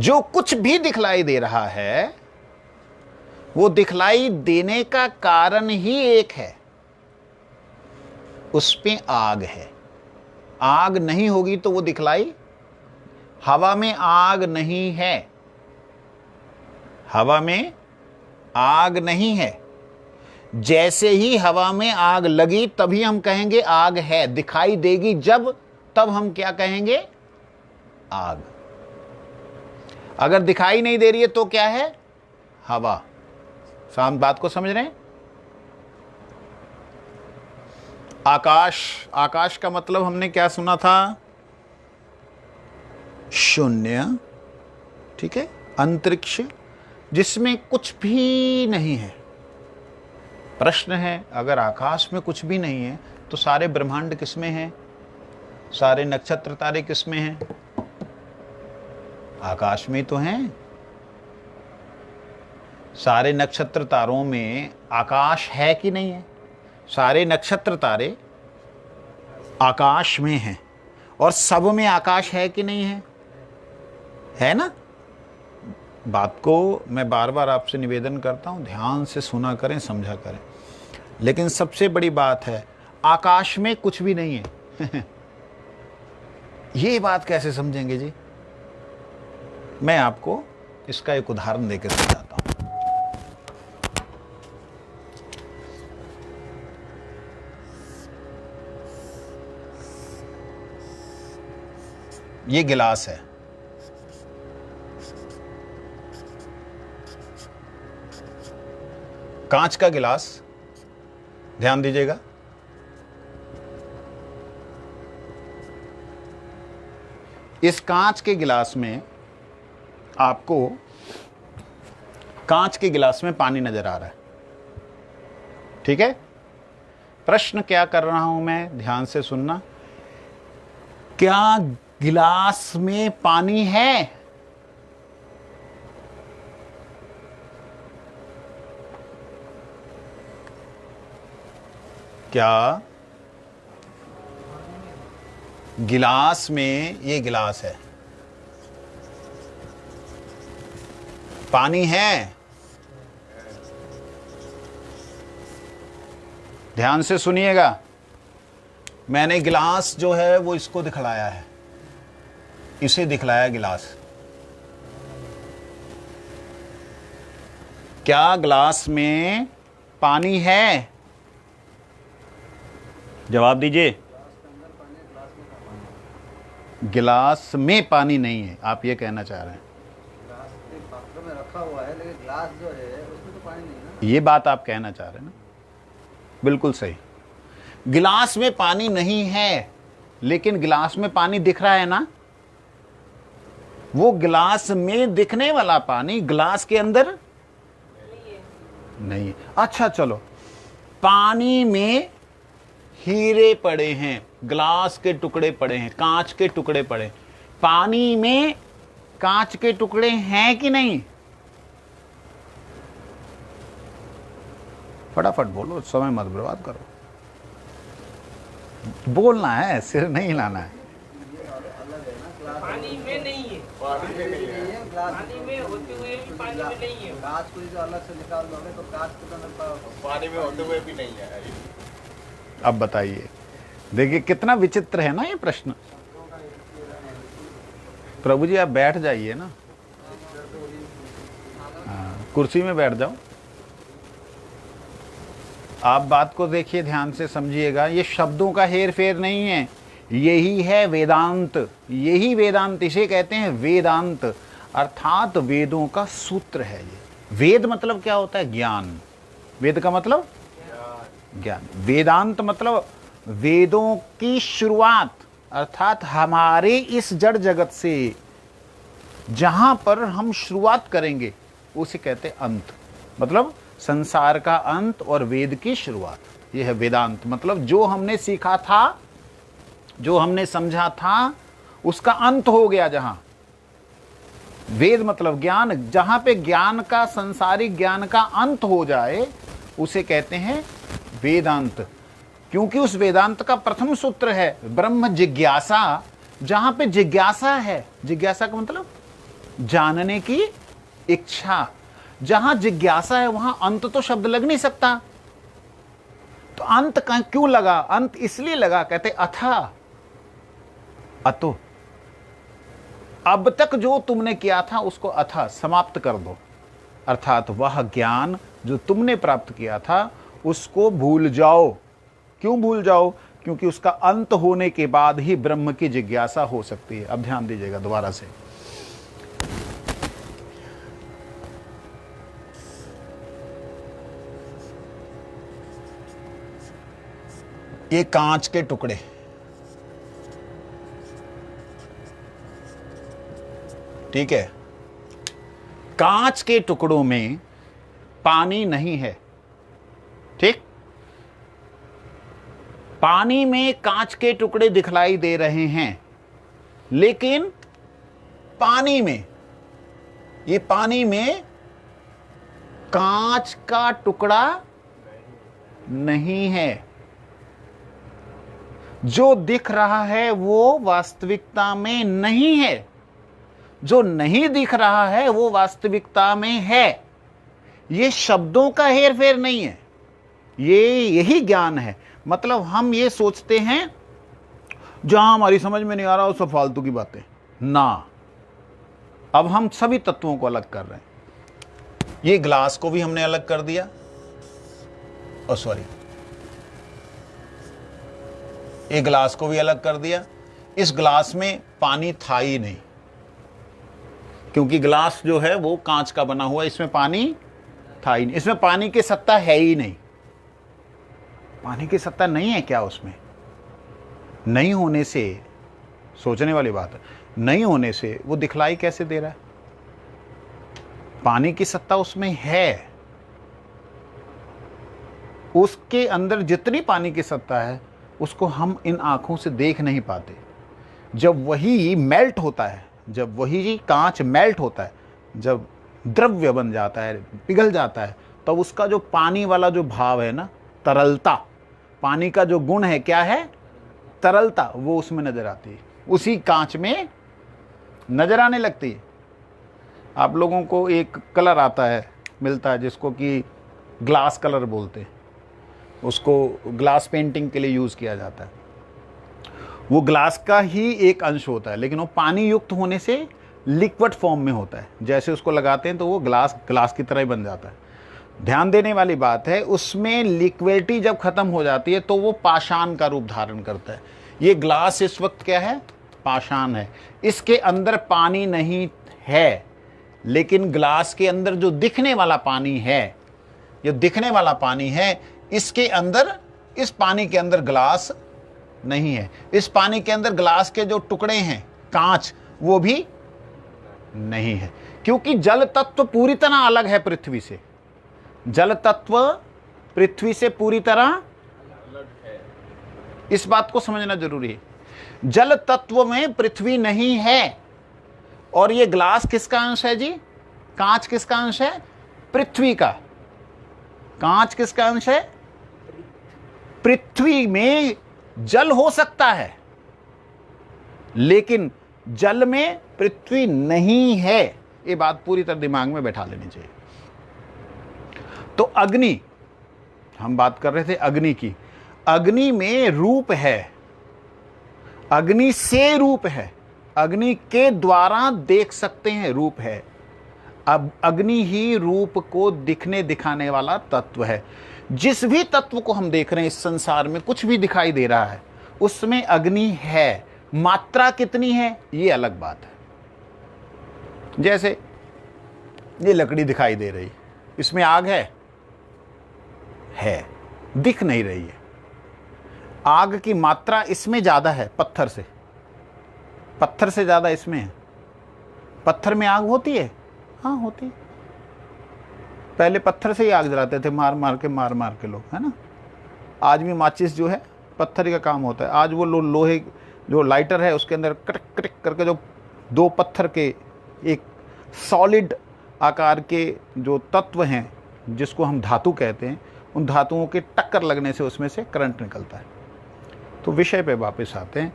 जो कुछ भी दिखलाई दे रहा है, वो दिखलाई देने का कारण ही एक है, उस पे आग है। आग नहीं होगी तो वो दिखलाई, हवा में आग नहीं है, हवा में आग नहीं है। जैसे ही हवा में आग लगी तभी हम कहेंगे आग है। दिखाई देगी जब, तब हम क्या कहेंगे? आग। अगर दिखाई नहीं दे रही है तो क्या है? हवा। शांत बात को समझ रहे हैं? आकाश, आकाश का मतलब हमने क्या सुना था? शून्य, ठीक है। अंतरिक्ष जिसमें कुछ भी नहीं है। प्रश्न है, अगर आकाश में कुछ भी नहीं है तो सारे ब्रह्मांड किसमें हैं? सारे नक्षत्र तारे किसमें हैं? आकाश में तो हैं। सारे नक्षत्र तारों में आकाश है कि नहीं है? सारे नक्षत्र तारे आकाश में हैं। और सब में आकाश है कि नहीं है? है ना? बात को मैं बार बार आपसे निवेदन करता हूं, ध्यान से सुना करें, समझा करें। लेकिन सबसे बड़ी बात है, आकाश में कुछ भी नहीं है। ये बात कैसे समझेंगे जी? मैं आपको इसका एक उदाहरण देकर समझाता हूं। ये गिलास है, कांच का गिलास। ध्यान दीजिएगा, इस कांच के गिलास में आपको, कांच के गिलास में पानी नजर आ रहा है, ठीक है। प्रश्न क्या कर रहा हूं मैं, ध्यान से सुनना। क्या गिलास में पानी है? क्या गिलास में, ये गिलास है, पानी है? ध्यान से सुनिएगा। मैंने गिलास जो है वो इसको दिखलाया है, इसे दिखलाया गिलास। क्या गिलास में पानी है? जवाब दीजिए। गिलास में पानी नहीं है, आप ये कहना चाह रहे हैं। ग्लास के पात्र में रखा हुआ है, लेकिन ग्लास जो है उसमें तो पानी नहीं है ना। ये बात आप कहना चाह रहे हैं ना? बिल्कुल सही। गिलास में पानी नहीं है, लेकिन गिलास में पानी दिख रहा है ना। वो गिलास में दिखने वाला पानी गिलास के अंदर नहीं है। अच्छा चलो, पानी में हीरे पड़े हैं, ग्लास के टुकड़े पड़े हैं, कांच के टुकड़े पड़े। पानी में कांच के टुकड़े हैं कि नहीं? फटाफट बोलो, समय मत बर्बाद करो। बोलना है, सिर नहीं हिलाना है। पानी में नहीं है, पानी में नहीं है, ग्लास पानी में होते हुए भी पानी में नहीं है। कांच को जो अलग से निकाल दोगे तो कांच के अंदर पानी में होते हुए भी नहीं है। अब बताइए, देखिए कितना विचित्र है ना ये प्रश्न। प्रभु जी आप बैठ जाइए ना, हाँ, कुर्सी में बैठ जाओ। आप बात को देखिए, ध्यान से समझिएगा। ये शब्दों का हेर फेर नहीं है, यही है वेदांत, यही वेदांत, इसे कहते हैं वेदांत, अर्थात वेदों का सूत्र है ये। वेद मतलब क्या होता है? ज्ञान। वेद का मतलब ज्ञान। वेदांत मतलब वेदों की शुरुआत, अर्थात हमारे इस जड़ जगत से जहां पर हम शुरुआत करेंगे उसे कहते हैं अंत। मतलब संसार का अंत और वेद की शुरुआत, यह है वेदांत। मतलब जो हमने सीखा था, जो हमने समझा था, उसका अंत हो गया। जहां वेद मतलब ज्ञान, जहां पे ज्ञान का, संसारिक ज्ञान का अंत हो जाए उसे कहते हैं वेदांत। क्योंकि उस वेदांत का प्रथम सूत्र है ब्रह्म जिज्ञासा। जहां पे जिज्ञासा है, जिज्ञासा का मतलब जानने की इच्छा, जहां जिज्ञासा है वहां अंत तो शब्द लग नहीं सकता। तो अंत क्यों लगा? अंत इसलिए लगा, कहते अथा अतो, अब तक जो तुमने किया था उसको अथा समाप्त कर दो। अर्थात वह ज्ञान जो तुमने प्राप्त किया था उसको भूल जाओ। क्यों भूल जाओ? क्योंकि उसका अंत होने के बाद ही ब्रह्म की जिज्ञासा हो सकती है। अब ध्यान दीजिएगा दोबारा से। ये कांच के टुकड़े, ठीक है, कांच के टुकड़ों में पानी नहीं है, ठीक? पानी में कांच के टुकड़े दिखलाई दे रहे हैं, लेकिन पानी में, ये पानी में कांच का टुकड़ा नहीं है। जो दिख रहा है वो वास्तविकता में नहीं है, जो नहीं दिख रहा है वो वास्तविकता में है। ये शब्दों का हेरफेर नहीं है, यही ज्ञान है। मतलब हम ये सोचते हैं जहां हमारी समझ में नहीं आ रहा वो सब फालतू की बातें ना। अब हम सभी तत्वों को अलग कर रहे हैं। ये ग्लास को भी हमने अलग कर दिया, सॉरी, ये ग्लास को भी अलग कर दिया। इस ग्लास में पानी था ही नहीं, क्योंकि ग्लास जो है वो कांच का बना हुआ, इसमें पानी था ही नहीं, इसमें पानी की सत्ता है ही नहीं। पानी की सत्ता नहीं है क्या उसमें? नहीं होने से, सोचने वाली बात है, नहीं होने से वो दिखलाई कैसे दे रहा है? पानी की सत्ता उसमें है, उसके अंदर जितनी पानी की सत्ता है उसको हम इन आंखों से देख नहीं पाते। जब वही मेल्ट होता है, जब वही कांच मेल्ट होता है, जब द्रव्य बन जाता है, पिघल जाता है, तब उसका जो पानी वाला जो भाव है ना, तरलता, पानी का जो गुण है क्या है? तरलता, वो उसमें नजर आती है, उसी कांच में नजर आने लगती है। आप लोगों को एक कलर आता है, मिलता है, जिसको कि ग्लास कलर बोलते हैं, उसको ग्लास पेंटिंग के लिए यूज किया जाता है। वो ग्लास का ही एक अंश होता है, लेकिन वो पानी युक्त होने से लिक्विड फॉर्म में होता है। जैसे उसको लगाते हैं तो वो ग्लास की तरह ही बन जाता है। ध्यान देने वाली बात है, उसमें लिक्विडिटी जब खत्म हो जाती है तो वो पाषाण का रूप धारण करता है। ये ग्लास इस वक्त क्या है? पाषाण है। इसके अंदर पानी नहीं है, लेकिन ग्लास के अंदर जो दिखने वाला पानी है, जो दिखने वाला पानी है, इसके अंदर, इस पानी के अंदर ग्लास नहीं है। इस पानी के अंदर ग्लास के जो टुकड़े हैं, कांच, वो भी नहीं है, क्योंकि जल तत्व पूरी तरह अलग है पृथ्वी से। जल तत्व पृथ्वी से पूरी तरह अलग है, इस बात को समझना जरूरी है। जल तत्व में पृथ्वी नहीं है। और ये ग्लास किसका अंश है जी? कांच किसका अंश है? पृथ्वी का। कांच किसका अंश है? पृथ्वी में जल हो सकता है, लेकिन जल में पृथ्वी नहीं है। ये बात पूरी तरह दिमाग में बैठा लेनी चाहिए। तो अग्नि, हम बात कर रहे थे अग्नि की। अग्नि में रूप है, अग्नि से रूप है, अग्नि के द्वारा देख सकते हैं, रूप है। अब अग्नि ही रूप को दिखने दिखाने वाला तत्व है। जिस भी तत्व को हम देख रहे हैं इस संसार में, कुछ भी दिखाई दे रहा है, उसमें अग्नि है, मात्रा कितनी है ये अलग बात है। जैसे ये लकड़ी दिखाई दे रही, इसमें आग है, दिख नहीं रही है। आग की मात्रा इसमें ज्यादा है पत्थर से ज्यादा इसमें है। पत्थर में आग होती है? हाँ होती है। पहले पत्थर से ही आग जलाते थे, मार मार के लोग, है ना। आज भी माचिस जो है पत्थर का काम होता है। आज वो लोहे जो लाइटर है उसके अंदर कटक कटक करके जो दो पत्थर के एक सॉलिड आकार के जो तत्व हैं जिसको हम धातु कहते हैं, उन धातुओं के टक्कर लगने से उसमें से करंट निकलता है। तो विषय पे वापस आते हैं।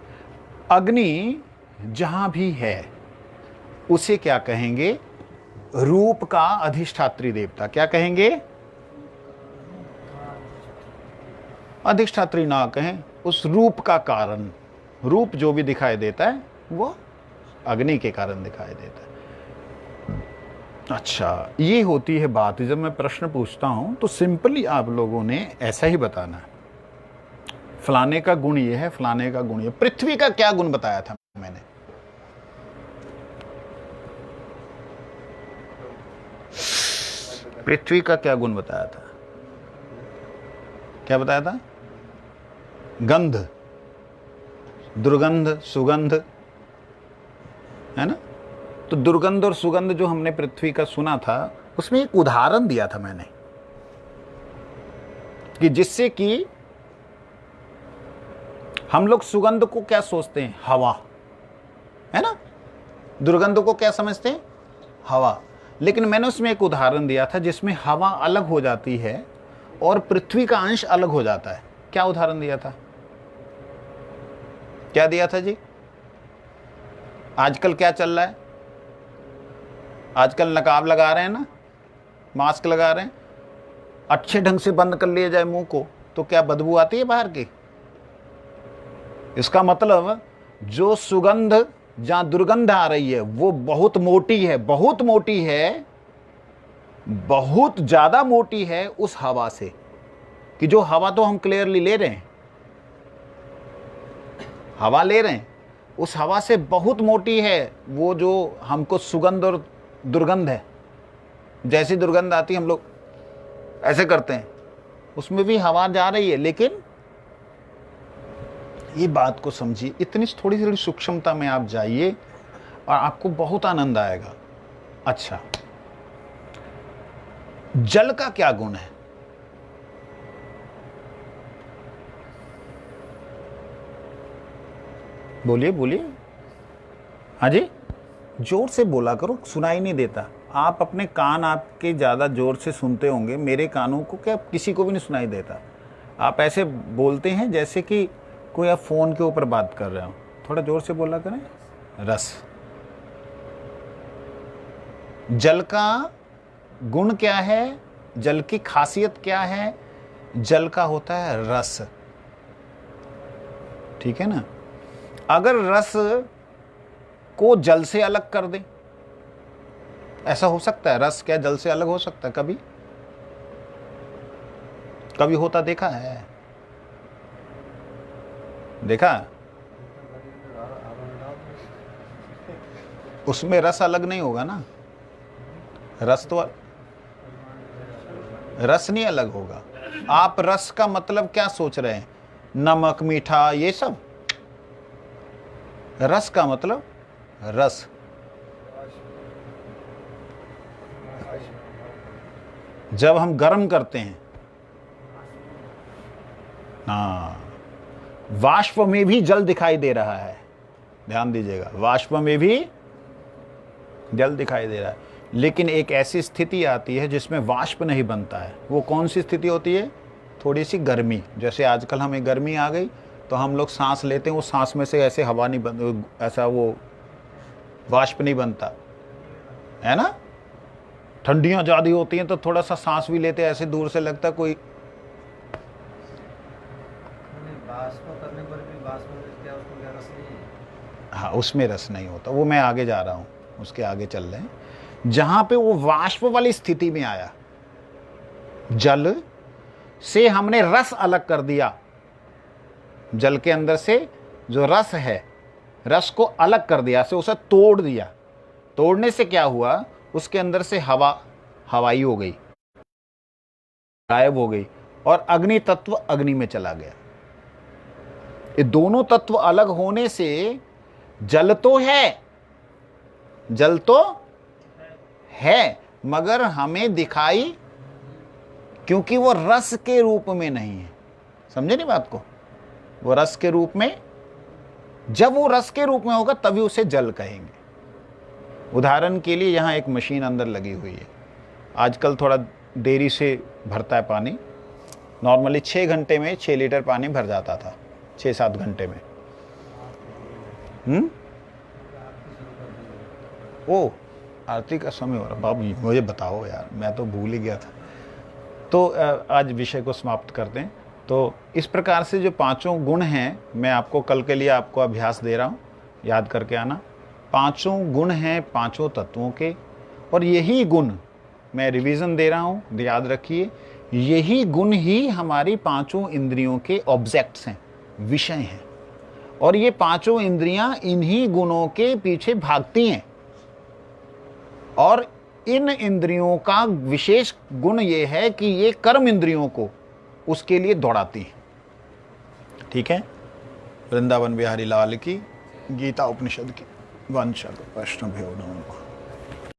अग्नि जहां भी है उसे क्या कहेंगे? रूप का अधिष्ठात्री देवता। क्या कहेंगे? अधिष्ठात्री ना कहें, उस रूप का कारण। रूप जो भी दिखाई देता है वो अग्नि के कारण दिखाई देता है। अच्छा, ये होती है बात। जब मैं प्रश्न पूछता हूं तो सिंपली आप लोगों ने ऐसा ही बताना है, फलाने का गुण ये है, फलाने का गुण ये। पृथ्वी का क्या गुण बताया था मैंने? पृथ्वी का क्या गुण बताया था? क्या बताया था? गंध, दुर्गंध, सुगंध, है ना। तो दुर्गंध और सुगंध जो हमने पृथ्वी का सुना था, उसमें एक उदाहरण दिया था मैंने कि जिससे कि हम लोग सुगंध को क्या सोचते हैं? हवा, है ना। दुर्गंध को क्या समझते हैं? हवा। लेकिन मैंने उसमें एक उदाहरण दिया था जिसमें हवा अलग हो जाती है और पृथ्वी का अंश अलग हो जाता है। क्या उदाहरण दिया था? क्या दिया था जी? आजकल क्या चल रहा है? आजकल नकाब लगा रहे हैं ना, मास्क लगा रहे हैं। अच्छे ढंग से बंद कर लिया जाए मुंह को तो क्या बदबू आती है बाहर की? इसका मतलब जो सुगंध जहां दुर्गंध आ रही है वो बहुत मोटी है, बहुत मोटी है, बहुत ज्यादा मोटी है उस हवा से, कि जो हवा तो हम क्लियरली ले रहे हैं, हवा ले रहे हैं, उस हवा से बहुत मोटी है वो जो हमको सुगंध और दुर्गंध है। जैसी दुर्गंध आती है हम लोग ऐसे करते हैं, उसमें भी हवा जा रही है। लेकिन ये बात को समझिए, इतनी थोड़ी थोड़ी सूक्ष्मता में आप जाइए और आपको बहुत आनंद आएगा। अच्छा, जल का क्या गुण है? बोलिए बोलिए। हाँ जी, जोर से बोला करो, सुनाई नहीं देता। आप अपने कान आपके ज़्यादा जोर से सुनते होंगे, मेरे कानों को क्या किसी को भी नहीं सुनाई देता। आप ऐसे बोलते हैं जैसे कि कोई आप फ़ोन के ऊपर बात कर रहे हो। थोड़ा जोर से बोला करें। रस, जल का गुण क्या है? जल की खासियत क्या है? जल का होता है रस, ठीक है ना। अगर रस को जल से अलग कर दें, ऐसा हो सकता है? रस क्या जल से अलग हो सकता है? कभी कभी होता देखा है? देखा? उसमें रस अलग नहीं होगा ना। रस तो रस नहीं अलग होगा। आप रस का मतलब क्या सोच रहे हैं? नमक, मीठा, ये सब? रस का मतलब रस। जब हम गर्म करते हैं, हाँ, वाष्प में भी जल दिखाई दे रहा है। ध्यान दीजिएगा, वाष्प में भी जल दिखाई दे रहा है। लेकिन एक ऐसी स्थिति आती है जिसमें वाष्प नहीं बनता है। वो कौन सी स्थिति होती है? थोड़ी सी गर्मी। जैसे आजकल हमें गर्मी आ गई तो हम लोग सांस लेते हैं, वो सांस में से ऐसे हवा नहीं बन, ऐसा वो वाष्प नहीं बनता है ना। ठंडियां ज़्यादा होती हैं तो थोड़ा सा सांस भी लेते हैं, ऐसे दूर से लगता कोई। वाष्प करने पर भी वाष्प में क्या उसमें क्या रस नहीं है? हाँ, उसमें रस नहीं होता। वो मैं आगे जा रहा हूँ, उसके आगे चल रहे हैं। जहां पे वो वाष्प वाली स्थिति में आया, जल से हमने रस अलग कर दिया, जल के अंदर से जो रस है, रस को अलग कर दिया, से उसे तोड़ दिया। तोड़ने से क्या हुआ, उसके अंदर से हवाई हो गई, गायब हो गई, और अग्नि तत्व अग्नि में चला गया। ये दोनों तत्व अलग होने से जल तो है, जल तो है, मगर हमें दिखाई, क्योंकि वो रस के रूप में नहीं है। समझे नहीं बात को? वो रस के रूप में, जब वो रस के रूप में होगा तभी उसे जल कहेंगे। उदाहरण के लिए यहां एक मशीन अंदर लगी हुई है। आजकल थोड़ा देरी से भरता है पानी। नॉर्मली 6 घंटे में 6 लीटर पानी भर जाता था, 6-7 घंटे में। ओ, आरती का समय हो रहा। बाबू मुझे बताओ यार, मैं तो भूल ही गया था। तो आज विषय को समाप्त करते हैं। तो इस प्रकार से जो 5 गुण हैं, मैं आपको कल के लिए आपको अभ्यास दे रहा हूँ, याद करके आना। 5 गुण हैं 5 तत्वों के, और यही गुण मैं रिवीजन दे रहा हूँ, याद रखिए। यही गुण ही हमारी 5 इंद्रियों के ऑब्जेक्ट्स हैं, विषय हैं, और ये 5 इंद्रियां इन्हीं गुणों के पीछे भागती हैं। और इन इंद्रियों का विशेष गुण ये है कि ये कर्म इंद्रियों को उसके लिए दौड़ाती हैं। ठीक है? वृंदावन बिहारी लाल की, गीता उपनिषद की वंश वैष्णव।